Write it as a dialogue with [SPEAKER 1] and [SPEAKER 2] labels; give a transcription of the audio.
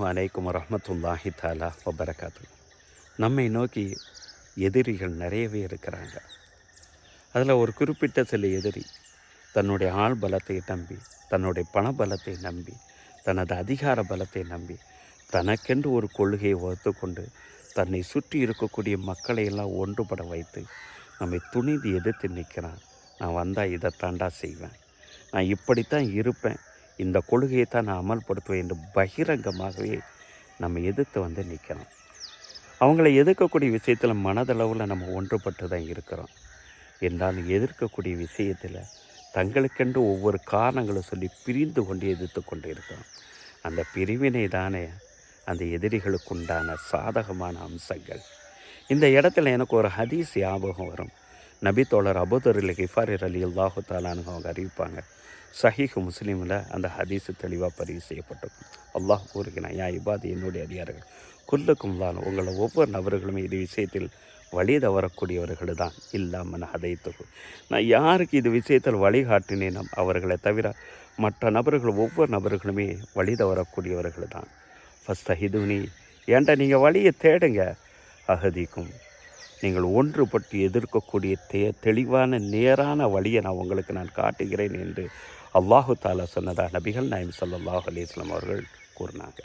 [SPEAKER 1] அலைக்கும் வரஹ்மத்துல்லாஹி தஆலா வபரகாத்து. நம்மை நோக்கி எதிரிகள் நிறையவே இருக்கிறாங்க. அதில் ஒரு குறிப்பிட்ட சில எதிரி தன்னுடைய ஆள் பலத்தை நம்பி, தன்னுடைய பண பலத்தை நம்பி, தனது அதிகார பலத்தை நம்பி, தனக்கென்று ஒரு கொள்கையை வகுத்து கொண்டு தன்னை சுற்றி இருக்கக்கூடிய மக்களை எல்லாம் ஒன்றுபட வைத்து நம்மை துணிந்து எதிர்த்து நிற்கிறான். நான் வந்தால் இதை தாண்டா செய்வேன், நான் இப்படித்தான் இருப்பேன், இந்த கொள்கையை தான் நான் அமல்படுத்துவேன் என்று பகிரங்கமாகவே நம்ம எதிர்த்து நிற்கிறோம். அவங்கள எதிர்க்கக்கூடிய விஷயத்தில் மனதளவில் நம்ம ஒன்றுபட்டு தான் இருக்கிறோம். என்றாலும் எதிர்க்கக்கூடிய விஷயத்தில் தங்களுக்கென்று ஒவ்வொரு காரணங்களை சொல்லி பிரிந்து கொண்டு எதிர்த்து கொண்டு இருக்கிறோம். அந்த பிரிவினை தானே அந்த எதிரிகளுக்குண்டான சாதகமான அம்சங்கள். இந்த இடத்துல எனக்கு ஒரு ஹதீஸ் ஞாபகம் வரும். நபித்தோழர் அபூதர் கிஃபாரி ரலியல்லாஹு தஆலா அன்ஹு அவங்க அறிவிப்பாங்க. சஹீஹ் முஸ்லீமில் அந்த ஹதீஸு தெளிவாக பதிவு செய்யப்பட்டிருக்கும். அல்லாஹ் கூறுகிறான், யா இபாது, என்னுடைய அடியார்கள், குல்லுக்கும் தான், உங்களை ஒவ்வொரு நபர்களுமே இது விஷயத்தில் வழி தவறக்கூடியவர்கள் தான். இல்லாமல் ஹதைத்துகு, நான் யாருக்கு இது விஷயத்தில் வழிகாட்டினேனோ அவர்களை தவிர மற்ற நபர்கள் ஒவ்வொரு நபர்களுமே வழி தவறக்கூடியவர்கள் தான். ஃபஸ்தஹிதுனி, ஏன்டா நீங்கள் வழியை தேடுங்க, அகதிக்கும், நீங்கள் ஒன்றுபட்டு எதிர்க்கக்கூடிய தெளிவான நேரான வழியை நான் காட்டுகிறேன் என்று அல்லாஹு தாலா சொன்னதாக நபிகள் நாயகம் ஸல்லல்லாஹு அலைஹி வஸல்லம் அவர்கள் கூறினாங்க.